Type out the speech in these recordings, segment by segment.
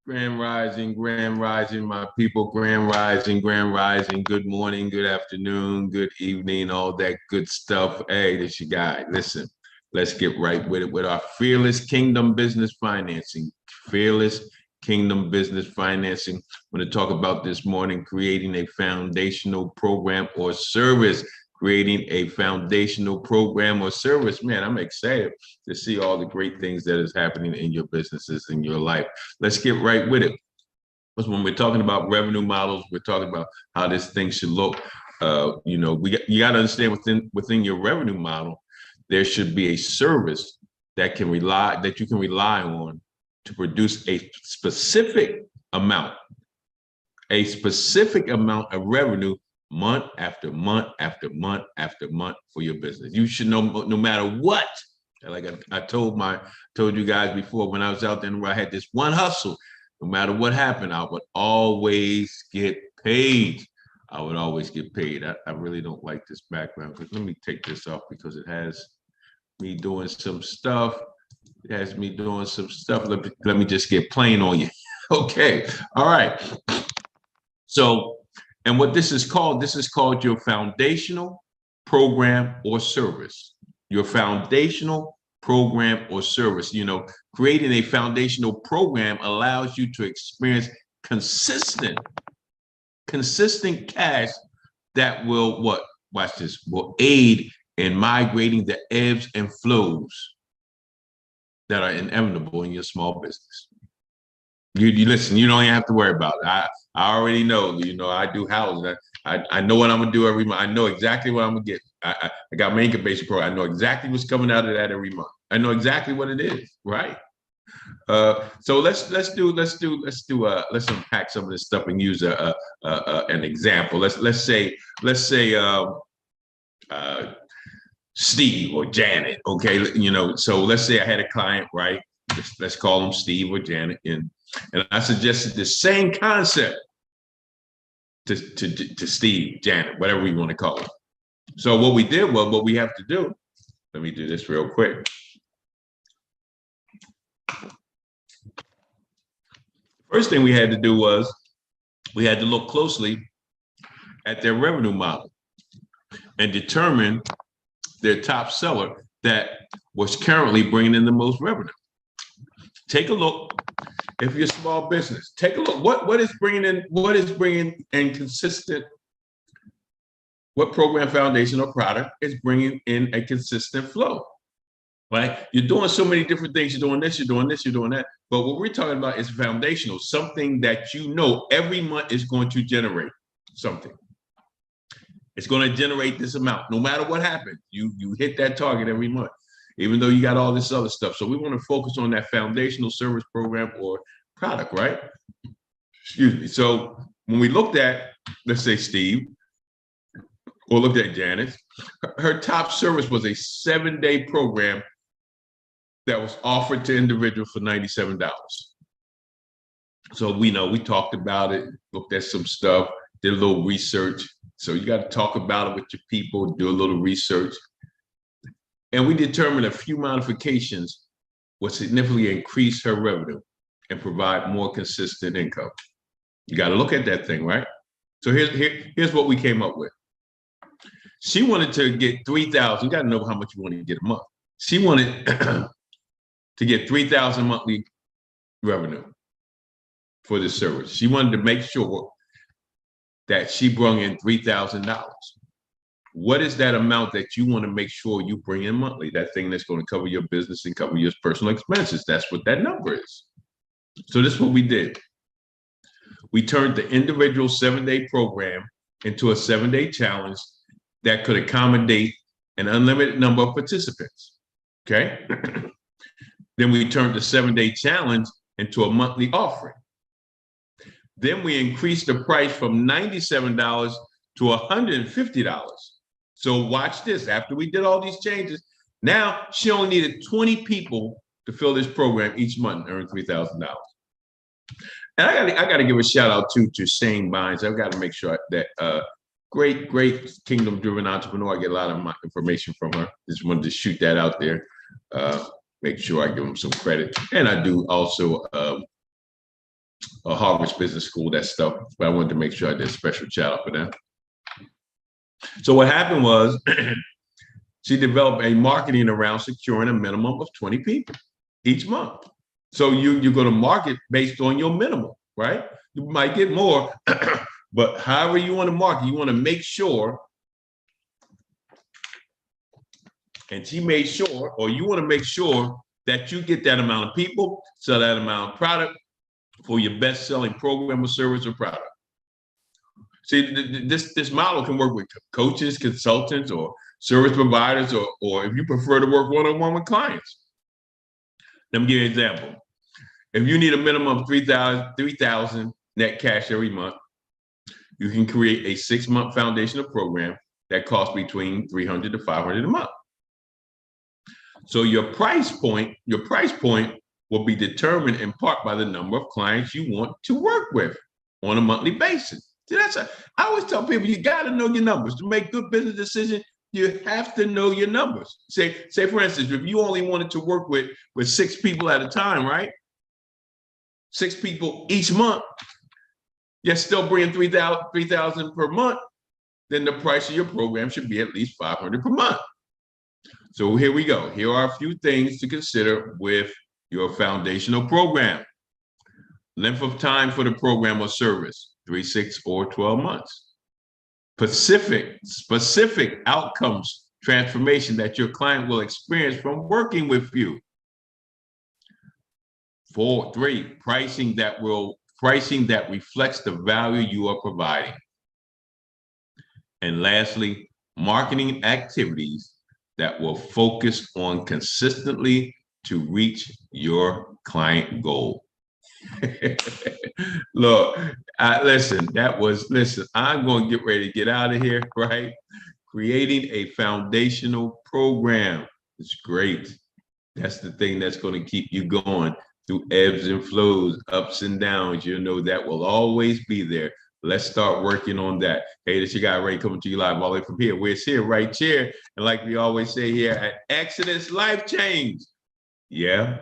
Grand Rising, my people, Grand Rising, Grand Rising. Good morning, good afternoon, good evening, all that good stuff. Hey, this your guy. Listen, let's get right with it with our Fearless Kingdom Business Financing. Fearless Kingdom Business Financing. I'm going to talk about this morning creating a foundational program or service. Creating a foundational program or service. Man, I'm excited to see all the great things that is happening in your businesses, in your life. Let's get right with it. Because when we're talking about revenue models, we're talking about how this thing should look. You got to understand within your revenue model, there should be a service that you can rely on to produce a specific amount of revenue month after month after month after month for your business. You should know no matter what. Like I told you guys before, when I was out there where I had this one hustle, no matter what happened, I would always get paid. I really don't like this background, because let me take this off because it has me doing some stuff. Let me just get plain on you. Okay. All right. So, and what this is called your foundational program or service. Your foundational program or service. Creating a foundational program allows you to experience consistent cash that will will aid in migrating the ebbs and flows that are inevitable in your small business. You listen, you don't even have to worry about it. I already know, I do houses. I know what I'm gonna do every month. I know exactly what I'm gonna get. I got my incubation program. I know exactly what's coming out of that every month. I know exactly what it is, right? So let's unpack some of this stuff and use an example. Let's say Steve or Janet. Okay, so let's say I had a client, right? Let's call them Steve or Janet, and I suggested the same concept to Steve, Janet, whatever we want to call it. So what we did was, what we have to do, let me do this real quick. First thing we had to do was we had to look closely at their revenue model and determine their top seller that was currently bringing in the most revenue. Take a look. If you're a small business, take a look. What is bringing in consistent? What program, foundation, or product is bringing in a consistent flow? Right? You're doing so many different things. You're doing this. You're doing this. You're doing that. But what we're talking about is foundational. Something that every month is going to generate something. It's going to generate this amount, no matter what happens. You hit that target every month, even though you got all this other stuff. So we want to focus on that foundational service, program, or product, right? Excuse me. So when we looked at, let's say Steve, or looked at Janice, her top service was a 7-day program that was offered to individuals for $97. So we talked about it, looked at some stuff, did a little research. So you got to talk about it with your people, do a little research. And we determined a few modifications would significantly increase her revenue and provide more consistent income. You got to look at that thing, right? So here's what we came up with. She wanted to get 3,000. You got to know how much you want to get a month. She wanted to get 3,000 monthly revenue for this service. She wanted to make sure that she brought in $3,000. What is that amount that you want to make sure you bring in monthly? That thing that's going to cover your business and cover your personal expenses. That's what that number is. So this is what we did. We turned the individual 7-day program into a 7-day challenge that could accommodate an unlimited number of participants. Okay. Then we turned the 7-day challenge into a monthly offering. Then we increased the price from $97 to $150. So watch this. After we did all these changes, now she only needed 20 people to fill this program each month and earn $3,000. And I got to give a shout out to Shane Bynes. I've got to make sure that great kingdom-driven entrepreneur. I get a lot of my information from her. Just wanted to shoot that out there. Make sure I give him some credit. And I do also Harvard Business School, that stuff. But I wanted to make sure I did a special shout out for them. So what happened was she developed a marketing around securing a minimum of 20 people each month. So you're going to market based on your minimum, right? You might get more, but however you want to market, you want to make sure. And she made sure, or you want to make sure that you get that amount of people, sell that amount of product for your best-selling program or service or product. See, this model can work with coaches, consultants, or service providers, or if you prefer to work one-on-one with clients. Let me give you an example. If you need a minimum of $3,000 net cash every month, you can create a 6-month foundational program that costs between $300 to $500 a month. So your price point will be determined in part by the number of clients you want to work with on a monthly basis. See, I always tell people, you got to know your numbers. To make good business decisions, you have to know your numbers. Say for instance, if you only wanted to work with 6 people at a time, right? 6 people each month, you're still bringing $3,000 per month, then the price of your program should be at least $500 per month. So here we go. Here are a few things to consider with your foundational program. Length of time for the program or service, 3, 6, or 12 months. Specific outcomes transformation that your client will experience from working with you. 3, pricing that reflects the value you are providing. And lastly, marketing activities that will focus on consistently to reach your client goal. Look, listen, I'm going to get ready to get out of here, right? Creating a foundational program is great. That's the thing that's going to keep you going through ebbs and flows, ups and downs. You know that will always be there. Let's start working on that. Hey, this your guy Ray coming to you live all the way from here. We're here, right here. And like we always say here at Exodus Life Change. Yeah,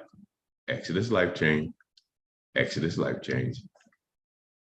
Exodus Life Change. Exodus Life Change.